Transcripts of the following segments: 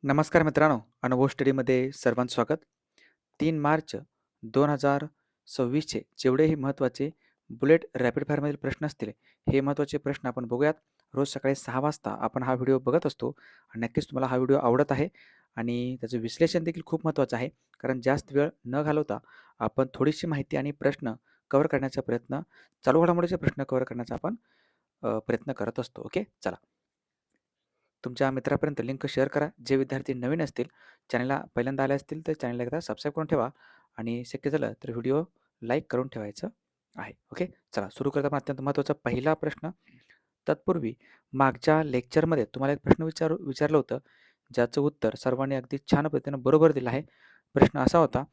नमस्कार मित्रांनो, अनुभव स्टडीमध्ये सर्वांचं स्वागत. 3 मार्च 2026चे जेवढेही महत्त्वाचे बुलेट रॅपिड फायरमधील प्रश्न असतील, हे महत्त्वाचे प्रश्न आपण बघूयात. रोज सकाळी 6 वाजता आपण हा व्हिडिओ बघत असतो आणि नक्कीच तुम्हाला हा व्हिडिओ आवडत आहे आणि त्याचं विश्लेषण देखील खूप महत्त्वाचं आहे. कारण जास्त वेळ न घालवता आपण थोडीशी माहिती आणि प्रश्न कव्हर करण्याचा प्रयत्न, चालू घडामोडीचे प्रश्न कव्हर करण्याचा आपण प्रयत्न करत असतो. ओके, चला. तुमच्या मित्रापर्यंत लिंक शेअर करा. जे विद्यार्थी नवीन असतील, चॅनलला पहिल्यांदा आले असतील, तर चॅनलला एकदा सबस्क्राईब करून ठेवा आणि शक्य झालं तर व्हिडिओ लाईक करून ठेवायचं आहे. ओके, चला सुरू करता आपण अत्यंत महत्त्वाचा पहिला प्रश्न. तत्पूर्वी मागच्या लेक्चरमध्ये तुम्हाला एक प्रश्न विचारलं होतं, ज्याचं उत्तर सर्वांनी अगदी छान पद्धतीनं बरोबर दिलं आहे. प्रश्न असा होता,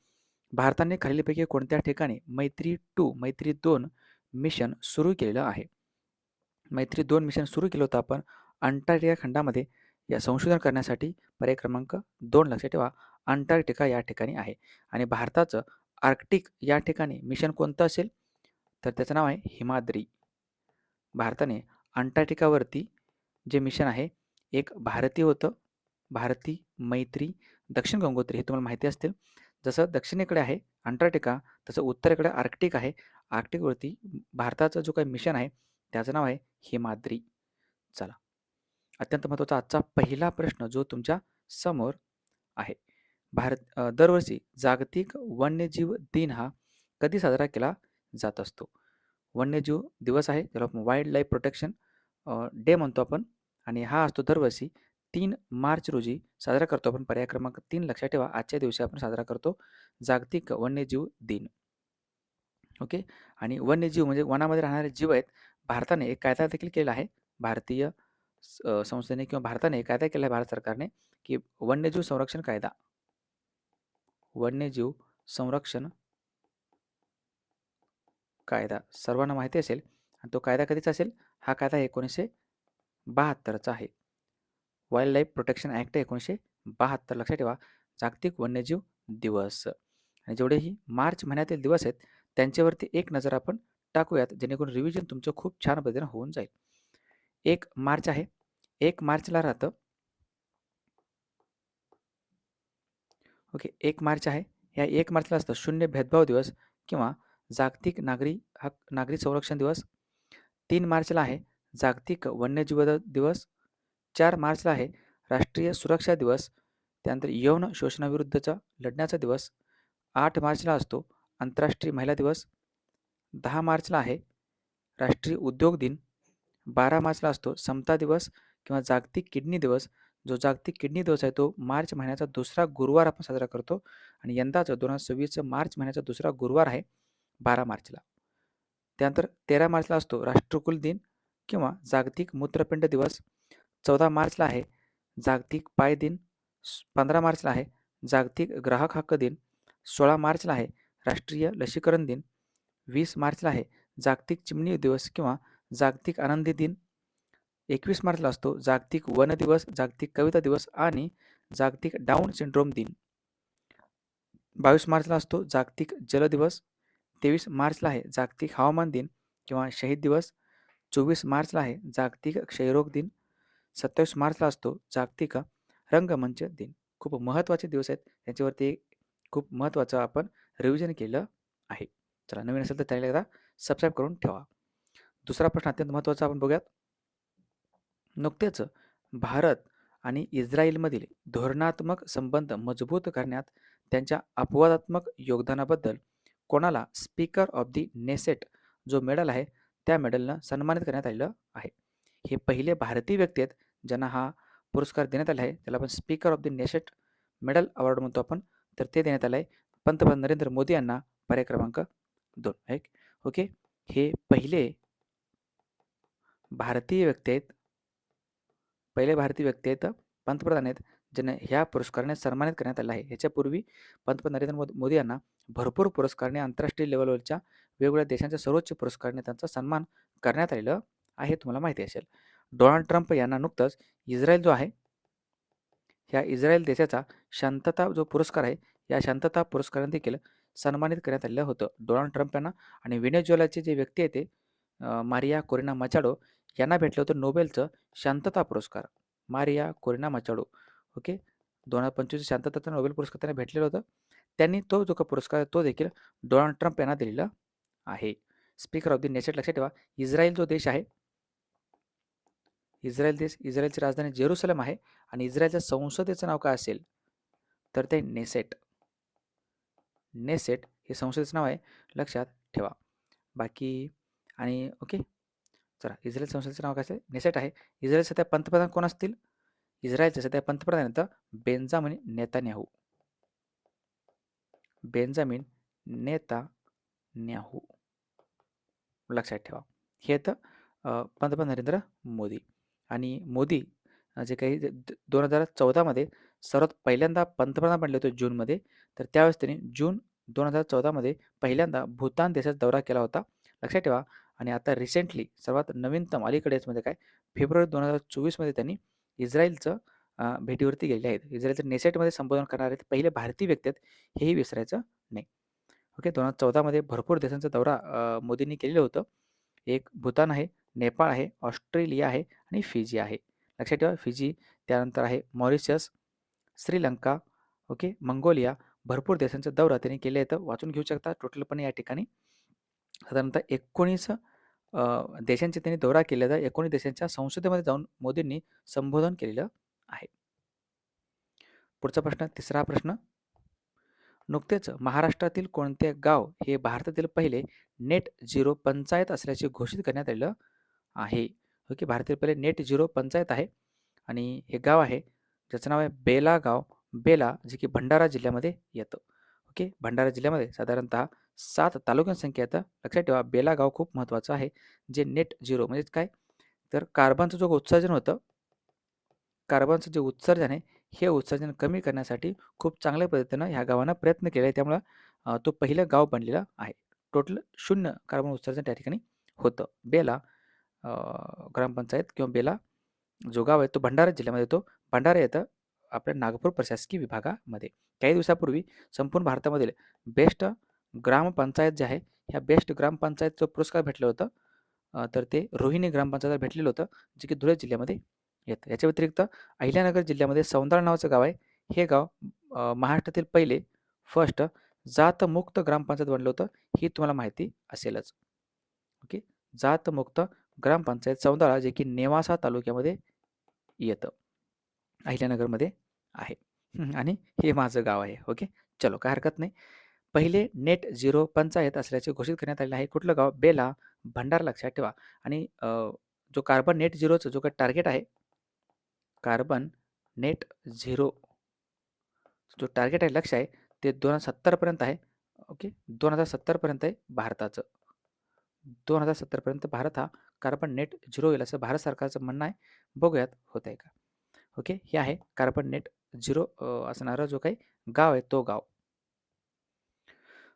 भारताने खालीलपैकी कोणत्या ठिकाणी मैत्री 2 मिशन सुरू केलेलं आहे? मैत्री 2 मिशन सुरू केलं होतं आपण अंटार्क्टिका खंडामध्ये या संशोधन करण्यासाठी. पर्याय क्रमांक 2 लक्षात ठेवा, अंटार्क्टिका या ठिकाणी आहे. आणि भारताचं आर्क्टिक या ठिकाणी मिशन कोणतं असेल? तर त्याचं नाव आहे हिमाद्री. भारताने अंटार्क्टिकावरती जे मिशन आहे, एक भारतीय होतं, भारती, मैत्री, दक्षिण गंगोत्री हे तुम्हाला माहिती असतील. जसं दक्षिणेकडे आहे अंटार्क्टिका, तसं उत्तरेकडे आर्क्टिक आहे. आर्क्टिकवरती भारताचा जो काही मिशन आहे, त्याचं नाव आहे हिमाद्री. चला, अत्यंत महत्त्वाचा आजचा पहिला प्रश्न जो तुमच्या समोर आहे. दरवर्षी जागतिक वन्यजीव दिन हा कधी साजरा केला जात असतो? वन्यजीव दिवस आहे, त्याला आपण वाईल्ड लाईफ प्रोटेक्शन डे म्हणतो आपण, आणि हा असतो दरवर्षी 3 मार्च रोजी साजरा करतो आपण. पर्याय क्रमांक 3 लक्षात ठेवा, आजच्या दिवशी आपण साजरा करतो जागतिक वन्यजीव दिन. ओके. आणि वन्यजीव म्हणजे वनामध्ये राहणारे जीव आहेत. भारताने एक कायदा देखील केला आहे. भारतीय संस्थेने किंवा भारताने एक कायदा केला आहे भारत सरकारने, की वन्यजीव संरक्षण कायदा. वन्यजीव संरक्षण कायदा सर्वांना माहिती असेल आणि तो कायदा कधीचा असेल? हा कायदा 1972चा आहे. वाईल्ड लाईफ प्रोटेक्शन ॲक्ट 1972 लक्षात ठेवा. जागतिक वन्यजीव दिवस. आणि जेवढेही मार्च महिन्यातील दिवस आहेत, त्यांच्यावरती एक नजर आपण टाकूयात, जेणेकरून रिव्हिजन तुमचं खूप छान पद्धतीने होऊन जाईल. 1 मार्च आहे. 1 मार्चला राहतं. ओके, 1 मार्च आहे. या 1 मार्चला असतं शून्य भेदभाव दिवस किंवा जागतिक नागरी संरक्षण दिवस. 3 मार्चला आहे जागतिक वन्यजीव दिवस. 4 मार्चला आहे राष्ट्रीय सुरक्षा दिवस. त्यानंतर यौन शोषणाविरुद्धचा लढण्याचा दिवस. 8 मार्चला असतो आंतरराष्ट्रीय महिला दिवस. 10 मार्चला आहे राष्ट्रीय उद्योग दिन. 12 मार्चला असतो समता दिवस किंवा जागतिक किडनी दिवस. जो जागतिक किडनी दिवस आहे तो मार्च महिन्याचा दुसरा गुरुवार आपण साजरा करतो आणि यंदाचं 2026चं मार्च महिन्याचा दुसरा गुरुवार आहे 12 मार्चला. त्यानंतर 13 मार्चला असतो राष्ट्रकुल दिन किंवा जागतिक मूत्रपिंड दिवस. 14 मार्चला आहे जागतिक पाय दिन. 15 मार्चला आहे जागतिक ग्राहक हक्क दिन. 16 मार्चला आहे राष्ट्रीय लसीकरण दिन. 20 मार्चला आहे जागतिक चिमणी दिवस किंवा जागतिक आनंदी दिन. 21 मार्चला असतो जागतिक वन दिवस, जागतिक कविता दिवस आणि जागतिक डाऊन सिंड्रोम दिन. 22 मार्चला असतो जागतिक जल दिवस. 23 मार्चला आहे जागतिक हवामान दिन किंवा शहीद दिवस. 24 मार्चला आहे जागतिक क्षयरोग दिन. 27 मार्चला असतो जागतिक रंगमंच दिन. खूप महत्त्वाचे दिवस आहेत. याच्यावरती खूप महत्त्वाचं आपण रिव्हिजन केलं आहे. चला, नवीन असेल तर त्याला एकदा सबस्क्राईब करून ठेवा. दुसरा प्रश्न अत्यंत महत्त्वाचा आपण बघूयात. नुकतेच भारत आणि इस्रायलमधील धोरणात्मक संबंध मजबूत करण्यात त्यांच्या अपवादात्मक योगदानाबद्दल कोणाला स्पीकर ऑफ दी नेसेट जो मेडल आहे त्या मेडलनं सन्मानित करण्यात आलेलं आहे? हे पहिले भारतीय व्यक्ती आहेत ज्यांना हा पुरस्कार देण्यात आला आहे. त्याला आपण speaker of the Knesset medal award म्हणतो आपण. तर ते देण्यात आलं आहे पंतप्रधान नरेंद्र मोदी यांना. पर्याय क्रमांक 2 आहे. ओके, हे पहिले भारतीय व्यक्ती आहेत. पहिले भारतीय व्यक्ती आहेत, पंतप्रधान आहेत, ज्यांना ह्या पुरस्काराने सन्मानित करण्यात आलं आहे. याच्यापूर्वी पंतप्रधान नरेंद्र मोदी यांना भरपूर पुरस्काराने आंतरराष्ट्रीय लेवलवरच्या वेगवेगळ्या देशांच्या सर्वोच्च पुरस्काराने त्यांचा सन्मान करण्यात आलेलं आहे, तुम्हाला माहिती असेल. डोनाल्ड ट्रम्प यांना नुकतंच इस्रायल जो आहे, ह्या इस्रायल देशाचा शांतता जो पुरस्कार आहे, या शांतता पुरस्काराने देखील सन्मानित करण्यात आलेलं होतं डोनाल्ड ट्रम्प यांना. आणि व्हेनेझुएलाचे जे व्यक्ती आहे ते मारिया कोरिना मचाडो यांना भेटलं होतं नोबेलचं शांतता पुरस्कार. Maria Corina Machado. ओके, 2025 शांततेचा नोबेल पुरस्कार त्यांना भेटलेला होता. त्यांनी तो जो का पुरस्कार आहे तो देखील डोनाल्ड ट्रम्प यांना दिलेला आहे. स्पीकर ऑफ द नेसेट लक्षात ठेवा. इस्रायल जो देश आहे, इस्रायलची राजधानी जेरुसलम आहे आणि इस्रायलच्या संसदेचं नाव काय असेल तर ते नेसेट. नेसेट हे संसदेचं नाव आहे, लक्षात ठेवा. बाकी आणि ओके, चला इस्रायल संसदेचं नाव काय असेल नेसेट आहे. इस्रायल सध्या पंतप्रधान कोण असतील? इस्रायलचे सध्या पंतप्रधान आहेत बेंजामिन नेतान्याहू. बेंजामिन नेतान्याहू लक्षात ठेवा. हे आहेत पंतप्रधान नरेंद्र मोदी. आणि मोदी जे काही 2014मध्ये सर्वात पहिल्यांदा पंतप्रधान बनले होते जूनमध्ये. तर त्यावेळेस त्यांनी जून 2014मध्ये पहिल्यांदा भूतान देशाचा दौरा केला होता, लक्षात ठेवा. आणि आता रिसेंटली सर्वात नवीनतम अलीकडेच म्हणजे काय फेब्रुवारी 2024मध्ये त्यांनी इस्रायलचं भेटीवरती गेलेले आहेत. इस्रायलचं नेसेटमध्ये संबोधन करणारे ते पहिले भारतीय व्यक्ती आहेत, हेही विसरायचं नाही. ओके, 2014मध्ये भरपूर देशांचा दौरा मोदींनी केलेलं होतं. एक भूतान आहे, नेपाळ आहे, ऑस्ट्रेलिया आहे आणि फिजी आहे. लक्षात ठेवा फिजी, त्यानंतर आहे मॉरिशस, श्रीलंका, ओके, मंगोलिया. भरपूर देशांचा दौरा त्यांनी केले आहेत, वाचून घेऊ शकता. टोटलपणे या ठिकाणी साधारणतः 19 देशांचे त्यांनी दौरा केलेला आहे. 19 देशांच्या संसदेमध्ये जाऊन मोदींनी संबोधन केलेलं आहे. पुढचा प्रश्न, तिसरा प्रश्न. नुकतेच महाराष्ट्रातील कोणते गाव हे भारतातील पहिले नेट झिरो पंचायत असल्याचे घोषित करण्यात आलेलं आहे? ओके, भारतातील पहिले नेट झिरो पंचायत आहे आणि हे गाव आहे ज्याचं नाव आहे बेला गाव. बेला जे की भंडारा जिल्ह्यामध्ये येतं. ओके, भंडारा जिल्ह्यामध्ये साधारणतः 7 तालुक्यांची संख्या येतं. लक्षात ठेवा बेला गाव खूप महत्त्वाचं आहे. जे नेट झिरो म्हणजे काय तर कार्बनचं जो उत्सर्जन होतं, कार्बनचं जे उत्सर्जन आहे हे उत्सर्जन कमी करण्यासाठी खूप चांगल्या पद्धतीनं ह्या गावानं प्रयत्न केले आहे. त्यामुळं तो पहिलं गाव बनलेलं आहे. टोटल 0 कार्बन उत्सर्जन त्या ठिकाणी होतं. बेला ग्रामपंचायत किंवा बेला जो गाव आहे तो भंडारा जिल्ह्यामध्ये येतो. भंडारा येतं आपल्या नागपूर प्रशासकीय विभागामध्ये. काही दिवसापूर्वी संपूर्ण भारतामधील बेस्ट ग्रामपंचायत जे आहे, ह्या बेस्ट ग्रामपंचायतचं पुरस्कार भेटलं होतं. तर ते रोहिणी ग्रामपंचायतला भेटलेलं होतं, जे की धुळे जिल्ह्यामध्ये येतं. याच्या व्यतिरिक्त अहिल्यानगर जिल्ह्यामध्ये सौंदाळ नावाचं गाव आहे. हे गाव महाराष्ट्रातील पहिले फर्स्ट जातमुक्त ग्रामपंचायत बनलं होतं. ही तुम्हाला माहिती असेलच. ओके, जातमुक्त ग्रामपंचायत सौंदाळा जे की नेवासा तालुक्यामध्ये येतं, अहिल्यानगरमध्ये आहे. आणि हे माझं गाव आहे. ओके, चलो काय हरकत नाही. पहिले नेट झिरो पंचायत असल्याचे घोषित करण्यात आलेले आहे. कुठलं गाव? बेला, भंडारा लक्षात ठेवा. आणि जो कार्बन नेट झिरोचं जो काही टार्गेट आहे, कार्बन नेट झिरो जो टार्गेट आहे, लक्ष्य आहे ते 2070पर्यंत आहे. ओके, 2070पर्यंत आहे भारताचं. 2070पर्यंत भारत हा कार्बन नेट झिरो होईल असं भारत सरकारचं म्हणणं आहे. बघूयात होत आहे का. ओके, हे आहे कार्बन नेट झिरो असणारा जो काही गाव आहे तो गाव.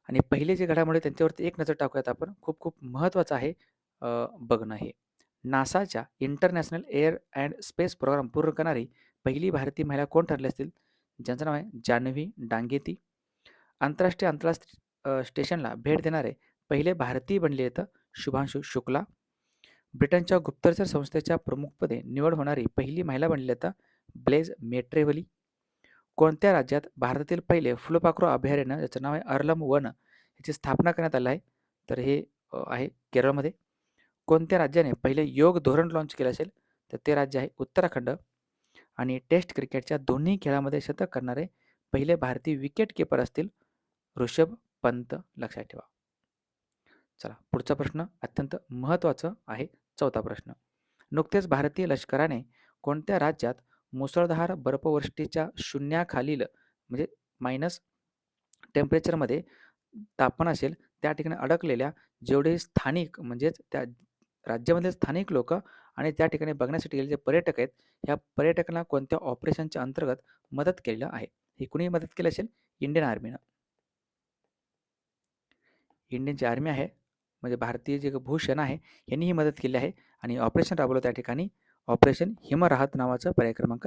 आणि पहिले जे घडामोडी त्यांच्यावरती एक नजर टाकूयात आपण. खूप खूप महत्त्वाचं आहे बघणं हे. नासाच्या international air and space programme पूर्ण करणारी पहिली भारतीय महिला कोण ठरली असतील? ज्यांचं नाव आहे जान्हवी डांगेती. आंतरराष्ट्रीय अंतराळ स्टेशनला भेट देणारे पहिले भारतीय बनले आहेत शुभांशु शुक्ला. ब्रिटनच्या गुप्तचर संस्थेच्या प्रमुखपदी निवड होणारी पहिली महिला बनली आहेत ब्लेझ मेट्रेवली. कोणत्या राज्यात भारतातील पहिले फुलपाखरू अभयारण्य ज्याचं नाव आहे अर्लम वन याची स्थापना करण्यात आली आहे? तर हे आहे केरळमध्ये. कोणत्या राज्याने पहिले योग धोरण लॉन्च केलं असेल? तर ते राज्य आहे उत्तराखंड. आणि टेस्ट क्रिकेटच्या दोन्ही खेळामध्ये शतक करणारे पहिले भारतीय विकेट किपर असतील ऋषभ पंत, लक्षात ठेवा. चला पुढचा प्रश्न अत्यंत महत्त्वाचं आहे, चौथा प्रश्न. नुकतेच भारतीय लष्कराने कोणत्या राज्यात मुसळधार बर्फवृष्टीच्या शून्याखालील म्हणजे मायनस टेम्परेचरमध्ये तापमान असेल त्या ठिकाणी अडकलेल्या जेवढे स्थानिक म्हणजेच त्या राज्यामधील स्थानिक लोक आणि त्या ठिकाणी बघण्यासाठी गेलेले जे पर्यटक आहेत, ह्या पर्यटकांना कोणत्या ऑपरेशनच्या अंतर्गत मदत केलेलं आहे? ही कुणी मदत केली असेल? इंडियन आर्मीनं. इंडियन जी आर्मी आहे म्हणजे भारतीय जे भूसेना आहे यांनी ही मदत केली आहे आणि ऑपरेशन राबवलं त्या ठिकाणी ऑपरेशन हिमराहत नावाचं पर्याय क्रमांक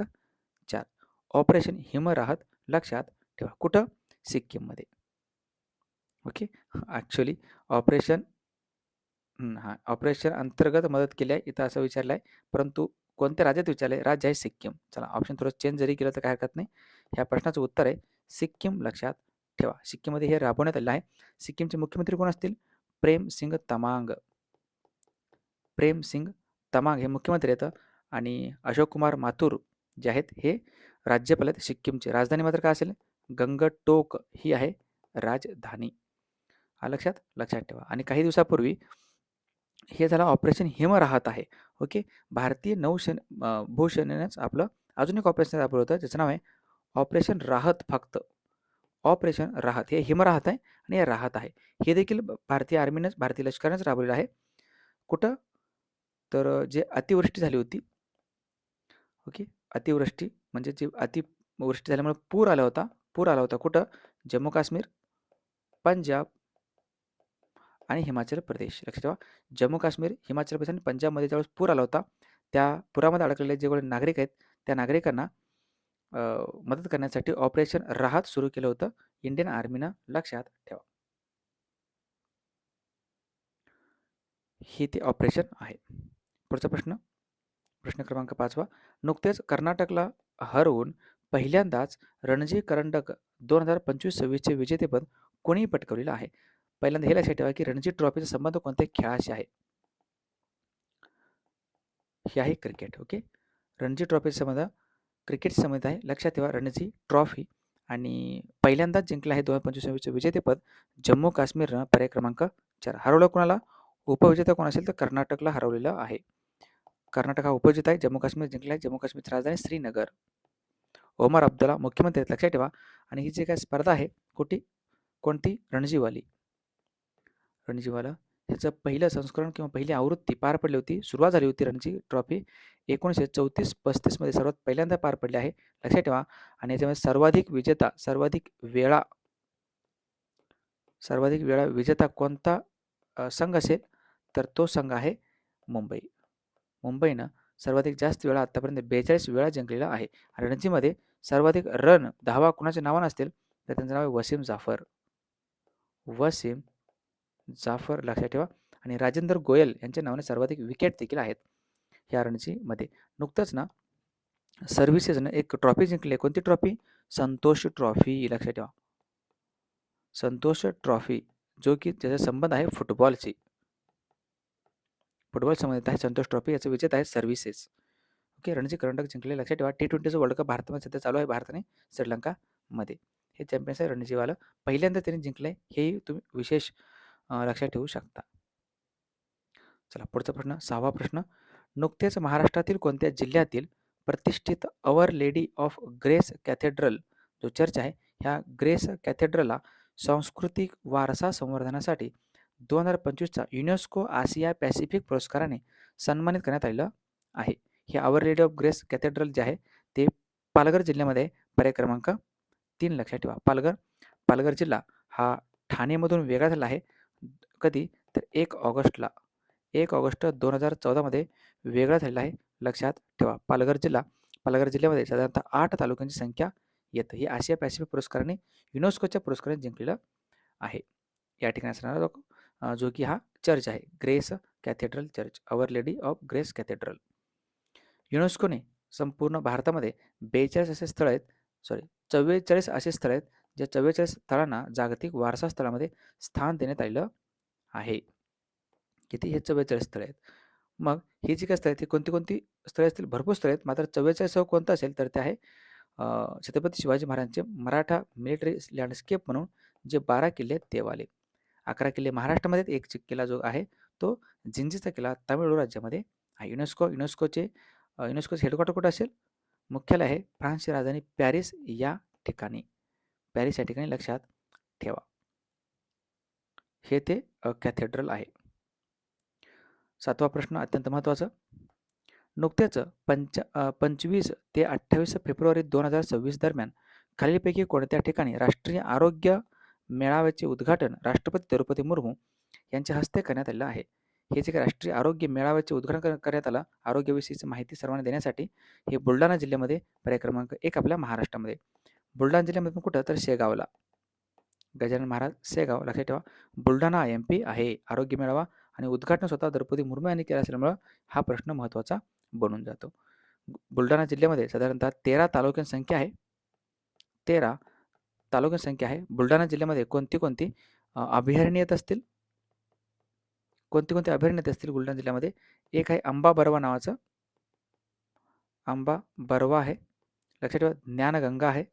4. ऑपरेशन हिमराहत लक्षात ठेवा. कुठं? सिक्कीममध्ये. ओके, ॲक्च्युली ऑपरेशन हां, ऑपरेशन अंतर्गत मदत केली आहे इथं असं विचारलं आहे, परंतु कोणत्या राज्यात विचारले? राज्य आहे सिक्कीम. चला ऑप्शन थोडं चेंज जरी केलं तर काय हरकत नाही. ह्या प्रश्नाचं उत्तर आहे सिक्कीम. लक्षात ठेवा. सिक्कीममध्ये हे राबवण्यात आलेलं आहे. सिक्कीमचे मुख्यमंत्री कोण असतील? प्रेमसिंग तमांग. प्रेमसिंग तमांग हे मुख्यमंत्री आहेत आणि अशोक कुमार माथुर जे आहेत हे राज्यपाल आहेत सिक्कीमचे. राजधानी मात्र काय असेल? गंगटोक ही आहे राजधानी. लक्षात ठेवा. आणि काही दिवसापूर्वी हे झालं ऑपरेशन हिमराहत आहे. ओके. भारतीय भूसेनेनेच आपलं अजून एक ऑपरेशन राबवलं होतं ज्याचं नाव आहे ऑपरेशन राहत फक्त. ऑपरेशन राहत हे हिमराहत आहे आणि हे राहत आहे. हे देखील भारतीय आर्मीनंच भारतीय लष्करानेच राबवलेलं आहे. कुठं? तर जे अतिवृष्टी झाली होती. ओके. अतिवृष्टी म्हणजे जे अतिवृष्टी झाल्यामुळे पूर आला होता. कुठं? जम्मू काश्मीर, पंजाब आणि हिमाचल प्रदेश. लक्षात ठेवा. जम्मू काश्मीर, हिमाचल प्रदेश आणि पंजाबमध्ये ज्यावेळेस पूर आला होता, त्या पुरामध्ये अडकलेले जेवढे नागरिक आहेत, त्या नागरिकांना मदत करण्यासाठी ऑपरेशन राहत सुरू केलं होतं इंडियन आर्मीनं. लक्षात ठेवा. हे ते ऑपरेशन आहे. पुढचा प्रश्न क्रमांक 5वा. नुकतेच कर्नाटकला हरवून पहिल्यांदाच रणजी करंडक 2025-26चे विजेतेपद कोणी पटकावलेलं आहे? पहिल्यांदा हे लक्षात ठेवा की रणजी ट्रॉफीचा संबंध कोणत्या खेळाशी आहे? हे आहे क्रिकेट. ओके. रणजी ट्रॉफीचा संबंध क्रिकेटशी संबंधित आहे. लक्षात ठेवा रणजी ट्रॉफी आणि पहिल्यांदाच जिंकलं आहे 2025-26चे विजेतेपद जम्मू काश्मीरनं पर्याय क्रमांक 4. हरवलं कोणाला? उपविजेता कोण असेल तर कर्नाटकला हरवलेलं आहे. कर्नाटक हा उपविजेता आहे. जम्मू काश्मीर जिंकला आहे. जम्मू काश्मीरची राजधानी श्रीनगर. ओमर अब्दुल्ला मुख्यमंत्री आहेत. लक्षात ठेवा. आणि ही जी काय स्पर्धा आहे कोणती? रणजीवाली. ह्याचं पहिलं संस्करण किंवा पहिली आवृत्ती पार पडली होती. सुरुवात झाली होती रणजी ट्रॉफी 1934-35 मध्ये सर्वात पहिल्यांदा पार पडली आहे. लक्षात ठेवा. आणि याच्यामध्ये सर्वाधिक वेळा विजेता कोणता संघ असेल तर तो संघ आहे मुंबई. मुंबईनं सर्वाधिक जास्त वेळा आतापर्यंत 42 वेळा जिंकलेला आहे. रणजीमध्ये सर्वाधिक रन धावा कुणाच्या नावानं असतील तर त्यांचं नाव आहे वसीम जाफर. लक्षात ठेवा. आणि राजेंद्र गोयल यांच्या नावाने सर्वाधिक विकेट देखील आहेत या रणजीमध्ये. नुकतंच ना सर्व्हिसेसनं एक ट्रॉफी जिंकली. कोणती ट्रॉफी? संतोष ट्रॉफी. लक्षात ठेवा. संतोष ट्रॉफी जो की ज्याचा संबंध आहे फुटबॉल संबंधित आहे. संतोष ट्रॉफी याचे विजेता आहे सर्व्हिसेस. ओके. रणजी करंडक जिंकले. लक्षात ठेवा. T20चं वर्ल्ड कप भारतामध्ये सध्या चालू आहे. भारत आणि श्रीलंकामध्ये हे चॅम्पियन्स आहे रणजीवाला. पहिल्यांदा त्यांनी जिंकलंय हेही तुम्ही विशेष लक्षात ठेवू शकता. चला पुढचा प्रश्न 6वा प्रश्न. नुकतेच महाराष्ट्रातील कोणत्या जिल्ह्यातील प्रतिष्ठित our lady of grace cathedral जो चर्च आहे ह्या ग्रेस कॅथेड्रलला सांस्कृतिक वारसा संवर्धनासाठी 2025चा युनेस्को आशिया पॅसिफिक पुरस्काराने सन्मानित करण्यात आलेलं आहे? हे our lady of grace cathedral जे आहे ते पालघर जिल्ह्यामध्ये पर्याय क्रमांक 3. लक्षात ठेवा. पालघर जिल्हा हा ठाणेमधून वेगळा झाला आहे. कधी? तर 1 ऑगस्ट 2014 मध्ये वेगळा झालेला आहे. लक्षात ठेवा. पालघर जिल्ह्यामध्ये साधारणतः 8 तालुक्यांची संख्या येतं. ही आशिया पॅसिफिक पुरस्काराने युनेस्कोच्या पुरस्काराने जिंकलेलं आहे. या ठिकाणी असणारा जो की हा चर्च आहे grace cathedral church, our lady of grace cathedral. युनेस्कोने संपूर्ण भारतामध्ये 44 असे स्थळ आहेत 44 असे स्थळ आहेत ज्या 44 स्थळांना जागतिक वारसा स्थळामध्ये स्थान देण्यात आलेलं आहे. किती? हे 44 स्थळ आहेत. मग ही जी काय स्थळ आहेत ती कोणती स्थळे असतील? भरपूर स्थळे आहेत. मात्र 44 कोणतं असेल तर ते आहे छत्रपती शिवाजी महाराजांचे मराठा मिलिटरी लँडस्केप म्हणून जे 12 किल्ले आहेत ते वाले. 11 किल्ले महाराष्ट्रामध्ये, एक किल्ला जो आहे तो जिंजीचा किल्ला तामिळनाडू राज्यामध्ये आहे. युनेस्कोचे हेडक्वार्टर कुठं असेल? मुख्यालय आहे फ्रान्सची राजधानी पॅरिस या ठिकाणी. लक्षात ठेवा. हे ते कॅथेड्रल आहे. 7वा प्रश्न अत्यंत महत्त्वाचा. नुकतेच 25 ते 28 फेब्रुवारी 2026 दरम्यान खालीलपैकी कोणत्या ठिकाणी राष्ट्रीय आरोग्य मेळाव्याचे उद्घाटन राष्ट्रपती द्रौपदी मुर्मू यांच्या हस्ते करण्यात आलेलं आहे? हे जे राष्ट्रीय आरोग्य मेळाव्याचे उद्घाटन करण्यात आलं आरोग्याविषयीची माहिती सर्वांना देण्यासाठी हे बुलढाणा जिल्ह्यामध्ये पर्याय क्रमांक 1 आपल्या महाराष्ट्रामध्ये. बुलढाणा जिल्ह्यामध्ये कुठं? तर शेगावला. गजानन महाराज शेगाव. लक्षात ठेवा. बुलढाणा MP आहे. आरोग्य मेळावा आणि उद्घाटन स्वतः द्रौपदी मुर्मू यांनी केलं असल्यामुळं हा प्रश्न महत्त्वाचा बनून जातो. बुलढाणा जिल्ह्यामध्ये साधारणतः 13 तालुक्यांची संख्या आहे. 13 तालुक्यांची संख्या आहे. बुलढाणा जिल्ह्यामध्ये कोणती कोणती अभयारण्य येत असतील? कोणती कोणती अभयारण्य येत असतील बुलढाणा जिल्ह्यामध्ये? एक आहे अंबा बरवा नावाचं. अंबा बरवा आहे. लक्षात ठेवा. ज्ञानगंगा आहे.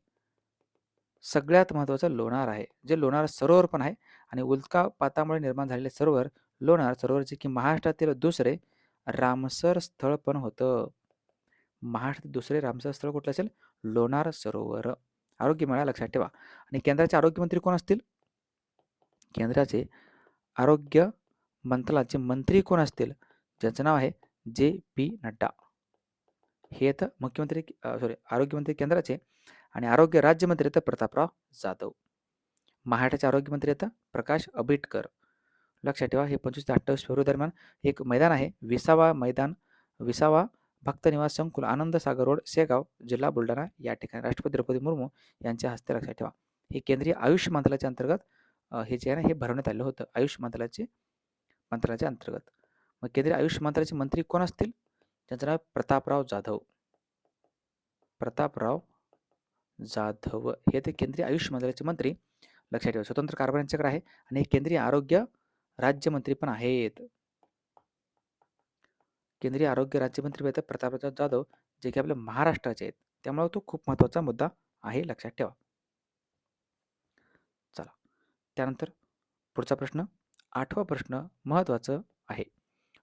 सगळ्यात महत्त्वाचं लोणार आहे. जे लोणार सरोवर पण आहे आणि उल्कापातामुळे निर्माण झालेले सरोवर लोणार सरोवर जे की महाराष्ट्रातील दुसरे रामसर स्थळ पण होतं. महाराष्ट्रातील दुसरे रामसर स्थळ कुठलं असेल? लोणार सरोवर. आरोग्य मेळा लक्षात ठेवा. आणि केंद्राचे आरोग्यमंत्री कोण असतील? केंद्राचे आरोग्य मंत्रालयाचे मंत्री कोण असतील? ज्याचं नाव आहे जे.पी. नड्डा. हे तर मुख्यमंत्री आरोग्यमंत्री केंद्राचे आणि आरोग्य राज्यमंत्री येतं प्रतापराव जाधव. महाराष्ट्राचे आरोग्यमंत्री येतं प्रकाश आंबेडकर. लक्षात ठेवा. हे 25 ते 28 फेब्रुवारी दरम्यान एक मैदान आहे विसावा भक्त निवास संकुल आनंद सागर रोड शेगाव जिल्हा बुलढाणा या ठिकाणी राष्ट्रपती द्रौपदी मुर्मू यांच्या हस्ते लक्षात ठेवा. हे केंद्रीय आयुष मंत्रालयाच्या अंतर्गत हे जे आहे ना हे भरवण्यात आलं होतं आयुष मंत्रालयाच्या अंतर्गत. मग केंद्रीय आयुष मंत्रालयाचे मंत्री कोण असतील? त्यांचं नाव प्रतापराव जाधव. प्रतापराव जाधव हे ते केंद्रीय आयुष मंत्रालयाचे मंत्री. लक्षात ठेवा. स्वतंत्र कारभार यांच्याकडे आहे आणि केंद्रीय आरोग्य राज्यमंत्री पण आहेत. केंद्रीय आरोग्य राज्यमंत्री आहेत प्रतापराव जाधव जे की आपल्या महाराष्ट्राचे आहेत. त्यामुळे तो खूप महत्त्वाचा मुद्दा आहे. लक्षात ठेवा. चला त्यानंतर पुढचा प्रश्न 8वा प्रश्न महत्त्वाचं आहे.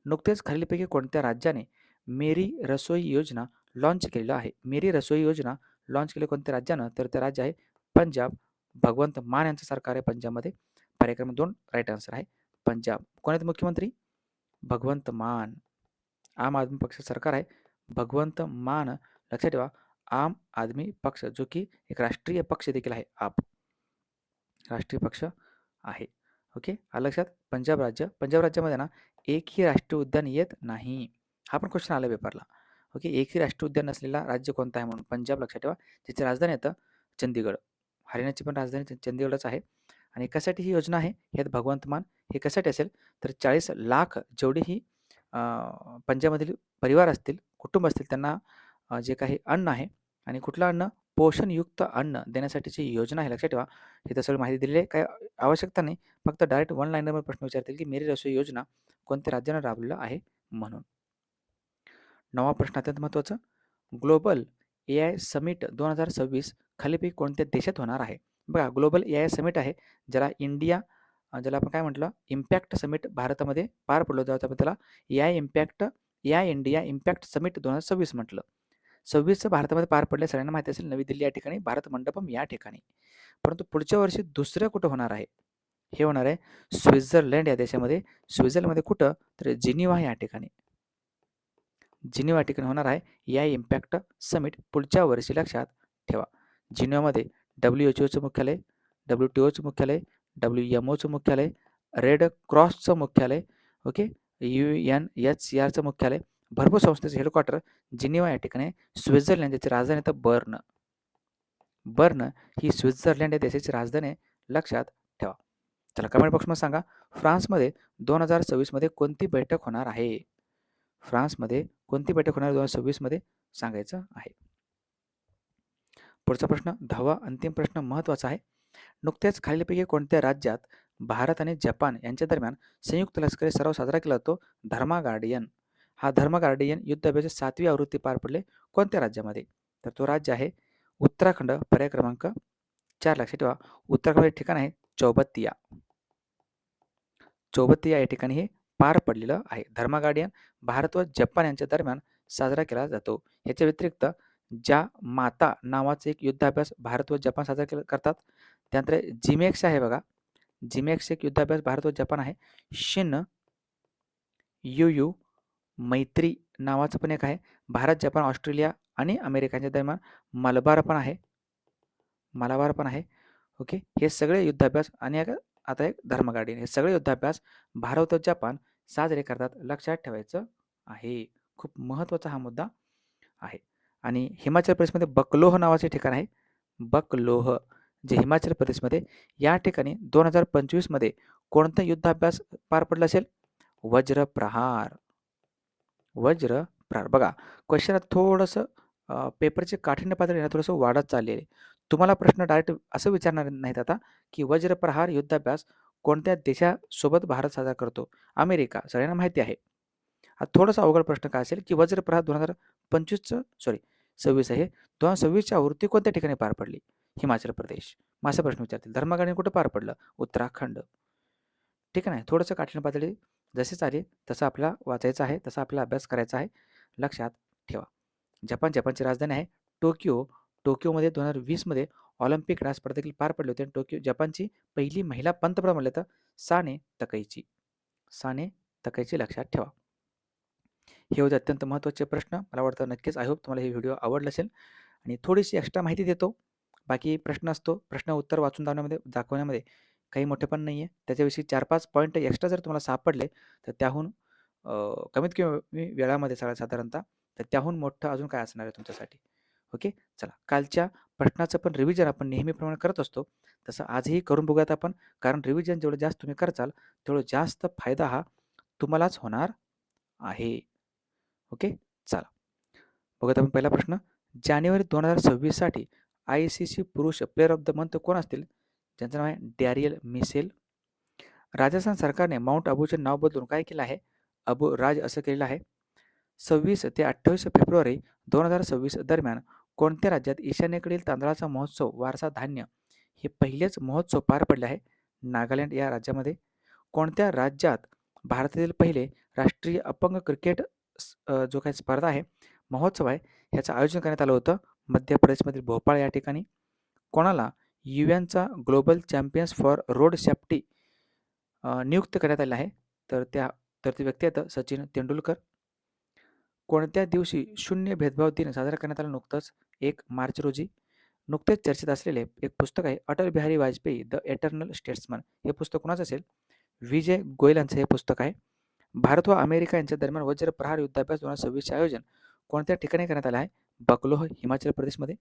नुकतेच खालीलपैकी कोणत्या राज्याने मेरी रसोई योजना लॉन्च केलेलं आहे? मेरी रसोई योजना लॉन्च केली कोणत्या राज्यानं? तर ते राज्य आहे पंजाब. भगवंत मान यांचं सरकार आहे पंजाबमध्ये. पर्याय क्रमांक 2 राईट आन्सर आहे पंजाब. कोण आहेत मुख्यमंत्री? भगवंत मान. आम आदमी पक्ष सरकार आहे. भगवंत मान लक्षात ठेवा. आम आदमी पक्ष जो की एक राष्ट्रीय पक्ष देखील आहे. राष्ट्रीय पक्ष आहे. ओके आलं लक्षात. पंजाब राज्यामध्ये ना एकही राष्ट्रीय उद्यान येत नाही. हा पण क्वेश्चन आला पेपरला. ओके एकही राष्ट्रीय उद्यान नसलेला राज्य कोणता आहे म्हणून पंजाब लक्षात ठेवा. त्याची राजधानी येतं चंदीगड. हरियाणाची पण राजधानी चंदीगडच आहे. आणि कशासाठी ही योजना आहे? हे भगवंत मान हे कशासाठी असेल तर 40 लाख जेवढी ही पंजाबमधील परिवार असतील कुटुंब असतील त्यांना जे काही अन्न आहे आणि कुठलं अन्न पोषणयुक्त अन्न देण्यासाठीची योजना आहे. लक्षात ठेवा. हे तर सगळी माहिती दिलेली आहे. काय आवश्यकता नाही. फक्त डायरेक्ट वन लाईनरमध्ये प्रश्न विचारतील की मेरी रसोई योजना कोणत्या राज्यानं राबवलेलं आहे म्हणून. 9वा प्रश्न अत्यंत महत्त्वाचा. ग्लोबल AI समिट 2026 खालीपैकी कोणत्या देशात होणार आहे? बघा ग्लोबल AI समिट आहे ज्याला ज्याला आपण काय म्हटलं इम्पॅक्ट समिट भारतामध्ये पार पडलं जातं. आपण त्याला AI इंडिया इम्पॅक्ट समिट 2026 म्हटलं. 26 भारतामध्ये पार पडले सगळ्यांना माहिती असेल नवी दिल्ली या ठिकाणी भारत मंडपम या ठिकाणी. परंतु पुढच्या वर्षी दुसरं कुठं होणार आहे? हे होणार आहे स्वित्झर्लंड या देशामध्ये. स्वित्झर्लंडमध्ये कुठं तर जिनिव्हा या ठिकाणी. जिनिव्हा या ठिकाणी होणार आहे AI इम्पॅक्ट समिट पुढच्या वर्षी. लक्षात ठेवा. जिनिव्हामध्ये WHOचं मुख्यालय, WTOचं मुख्यालय, WMOचं मुख्यालय, रेड क्रॉसचं मुख्यालय, ओके UNHCRचं मुख्यालय, भरपूर संस्थेचं हेडक्वार्टर जिनिव्हा या ठिकाणी स्वित्झर्लंड ज्याची राजधानी येतं बर्न. बर्न ही स्वित्झर्लंड या देशाची राजधानी आहे. लक्षात ठेवा. चला कमेंट बॉक्समध्ये सांगा फ्रान्समध्ये 2026 मध्ये कोणती बैठक होणार आहे? फ्रान्समध्ये कोणती बैठक होणार 2026 मध्ये सांगायचं आहे. पुढचा प्रश्न 10वा अंतिम प्रश्न महत्त्वाचा आहे. नुकत्याच खालीलपैकी कोणत्या राज्यात भारत आणि जपान यांच्या दरम्यान संयुक्त लष्करी सराव साजरा केला जातो? धर्मा गार्डियन. हा धर्मा गार्डियन युद्ध अभ्यासाची 7वी आवृत्ती पार पडले कोणत्या राज्यामध्ये? तर तो राज्य आहे उत्तराखंड. पर्याय क्रमांक 4 लक्षात ठेवा. उत्तराखंड ठिकाण आहे चौबत्तिया. चौबत्तिया या ठिकाणी हे पार पडलेलं आहे. धर्मा गार्डियन भारत व जपान यांच्या दरम्यान साजरा केला जातो. याच्या व्यतिरिक्त ज्या माता नावाचा एक युद्धाभ्यास भारत व जपान साजरा करतात. त्यानंतर जिमेक्स आहे बघा. जिमेक्स एक युद्धाभ्यास भारत व जपान आहे. शिन युयू मैत्री नावाचं पण एक आहे. भारत जपान ऑस्ट्रेलिया आणि अमेरिकाच्या दरम्यान मलबार पण आहे. ओके हे सगळे युद्धाभ्यास आणि आता एक धर्मा गार्डियन हे सगळे युद्धाभ्यास भारत व जपान साजरे करतात. लक्षात ठेवायचं आहे. खूप महत्त्वाचा हा मुद्दा आहे. आणि हिमाचल प्रदेशमध्ये बकलोह नावाचे ठिकाण आहे. बकलोह जे हिमाचल प्रदेशमध्ये या ठिकाणी 2025 मध्ये कोणता युद्धाभ्यास पार पडला असेल? वज्रप्रहार प्रहार. बघा क्वेश्चनात थोडंसं पेपरचे काठिण्य पातळी ना थोडंसं वाढत चाललेलं आहे. तुम्हाला प्रश्न डायरेक्ट असं विचारणार नाहीत आता, की वज्रप्रहार युद्धाभ्यास कोणत्या देशासोबत भारत साजरा करतो? अमेरिका. सगळ्यांना माहिती आहे. हा थोडासा अवघड प्रश्न काय असेल, की वज्रप्रहार 2025चं सॉरी 26 आहे. 2026ची आवृत्ती कोणत्या ठिकाणी पार पडली? हिमाचल प्रदेश. मग असा प्रश्न विचारतील. धर्मगडी कुठं पार पडलं? उत्तराखंड. ठीक आहे ना? थोडंसं काठिण्य पातळी जशीच आली तसं आपल्याला वाचायचं आहे, तसा आपल्याला अभ्यास करायचा आहे. लक्षात ठेवा. जपानची राजधानी आहे टोकियो. टोकियोमध्ये 2020मध्ये ऑलिम्पिक क्रीडा स्पर्धा देखील पार पडले होते आणि जपानची पहिली महिला पंतप्रधान म्हणलं तर साने तकैची. साने तकैची लक्षात ठेवा. हे होते अत्यंत महत्त्वाचे प्रश्न. मला वाटतं नक्कीच आय होप तुम्हाला हे व्हिडिओ आवडला असेल आणि थोडीशी एक्स्ट्रा माहिती देतो. बाकी प्रश्न असतो, प्रश्न उत्तर वाचून दाखवण्यामध्ये काही मोठेपण नाही आहे. त्याच्याविषयी 4-5 पॉईंट एक्स्ट्रा जर तुम्हाला सापडले तर त्याहून कमीत कमी वेळामध्ये साधारणतः तर त्याहून मोठं अजून काय असणार आहे तुमच्यासाठी. ओके. चला कालच्या प्रश्नाचं पण रिव्हिजन आपण नेहमीप्रमाणे करत असतो. तसं आजही करून बघूयात आपण. कारण रिव्हिजन जेवढं जास्त तुम्ही करचाल तेवढं जास्त फायदा हा तुम्हालाच होणार आहे. ओके. चला बघूयात आपण पहिला प्रश्न. जानेवारी 2026 साठी ICC पुरुष प्लेअर ऑफ द मंथ कोण असतील? ज्यांचं नाव आहे डॅरियल मिसेल. राजस्थान सरकारने माउंट आबूचे नाव बदलून काय केलं आहे? अबू राज असं केलेलं आहे. 26 ते 28 फेब्रुवारी 2026 दरम्यान कोणत्या राज्यात ईशान्येकडील तांदळाचा महोत्सव वारसा धान्य हे पहिलेच महोत्सव पार पडले आहे? नागालँड या राज्यामध्ये. कोणत्या राज्यात भारतातील पहिले राष्ट्रीय अपंग क्रिकेट जो काही स्पर्धा आहे, महोत्सव आहे, ह्याचं आयोजन करण्यात आलं होतं? मध्य प्रदेशमधील भोपाळ या ठिकाणी. कोणाला UNचा global champions for road safety नियुक्त करण्यात आले आहे? तर ती व्यक्ती आहेत सचिन तेंडुलकर. कोणत्या दिवशी शून्य भेदभाव दिन साजरा करण्यात आला नुकतंच? 1 मार्च रोजी. नुकतेच चर्चेत असलेले एक पुस्तक आहे Atal Bihari Vajpayee the eternal statesman. हे पुस्तक कोणाचं असेल? विजय गोयल यांचं हे पुस्तक आहे. भारत व अमेरिका यांच्या दरम्यान वज्रप्रहार युद्धाभ्यास 2026चे आयोजन कोणत्या ठिकाणी करण्यात आलं आहे? बकलोह हिमाचल प्रदेशमध्ये.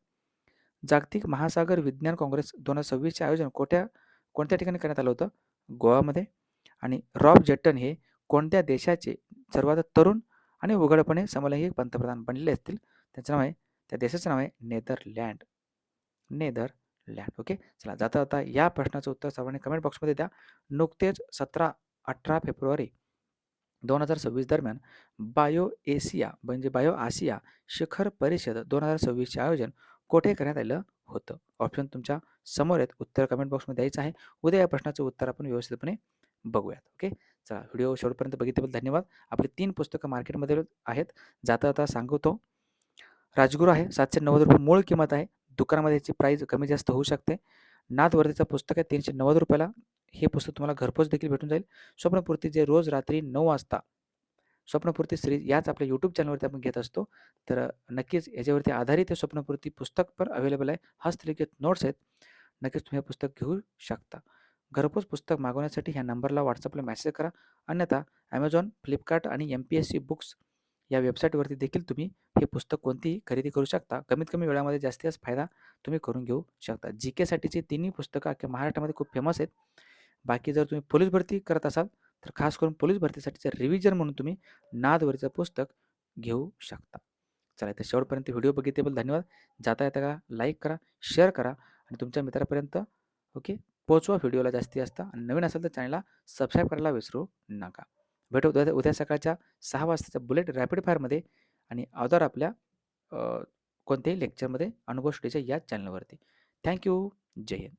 जागतिक महासागर विज्ञान काँग्रेस 2026चे आयोजन कोणत्या ठिकाणी करण्यात आलं होतं? गोवामध्ये. आणि रॉब जेटन हे कोणत्या देशाचे सर्वात तरुण आणि उघडपणे समलैंगिक पंतप्रधान बनलेले असतील? त्या देशाचं नाव आहे नेदरलँड. नेदरलँड. ओके. चला जाता या प्रश्नाचं उत्तर सर्वांनी कमेंट बॉक्समध्ये द्या. नुकतेच 17-18 फेब्रुवारी 2026 दरम्यान बायो आशिया शिखर परिषद 2026चे आयोजन कोठे करण्यात आलं होतं? ऑप्शन तुमच्या समोर आहेत. उत्तर कमेंट बॉक्समध्ये द्यायचं आहे. उद्या या प्रश्नाचं उत्तर आपण व्यवस्थितपणे बघूयात. ओके. चला व्हिडिओ शेवटपर्यंत बघितल्याबद्दल धन्यवाद. आपली 3 पुस्तकं मार्केटमध्ये आहेत. जाता सांगतो. राजगुरू आहे ₹790 मूळ किंमत आहे. दुकानामध्ये याची प्राईस कमी जास्त होऊ शकते. नादवर्दीचं पुस्तक आहे ₹390 हे पुस्तक तुम्हाला घरपोच देखील भेटून जाईल. स्वप्नपूर्ती जे रोज रात्री 9 वाजता स्वप्नपूर्ती सिरीज याच आपल्या यूट्यूब चॅनलवरती आपण घेत असतो. तर नक्कीच याच्यावरती आधारित हे स्वप्नपूर्ती पुस्तक पण अवेलेबल आहे. हस्तलिखित नोट्स आहेत. नक्कीच तुम्ही हे पुस्तक घेऊ शकता. घरपोच पुस्तक मागवण्यासाठी ह्या नंबरला WhatsAppला मेसेज करा. अन्यथा Amazon, Flipkart आणि MPSC बुक्स या वेबसाईटवरती देखील तुम्ही हे पुस्तक कोणतीही खरेदी करू शकता. कमीत कमी वेळामध्ये जास्तीत जास्त फायदा तुम्ही करून घेऊ शकता. GK साठीची तिन्ही पुस्तकं अख्ख्या महाराष्ट्रामध्ये खूप फेमस आहेत. बाकी जर तुम्ही पोलीस भरती करत असाल तर खास करून पोलीस भरतीसाठीचं रिव्हिजन म्हणून तुम्ही नादवरीचं पुस्तक घेऊ शकता. चला तर शेवटपर्यंत व्हिडिओ बघितल्याबद्दल धन्यवाद. जाता येता लाईक करा, शेअर करा आणि तुमच्या मित्रापर्यंत ओके पोहोचवा व्हिडिओला जास्तीत जास्त. आणि नवीन असेल तर चॅनलला सबस्क्राईब करायला विसरू नका. भेटू उद्या सकाळच्या 6 वाजताच्या बुलेट रॅपिड फायरमध्ये आणि अदर आपल्या कोणत्याही लेक्चरमध्ये अनुभव स्टडीच्या याच चॅनलवरती. थँक्यू. जय हिंद.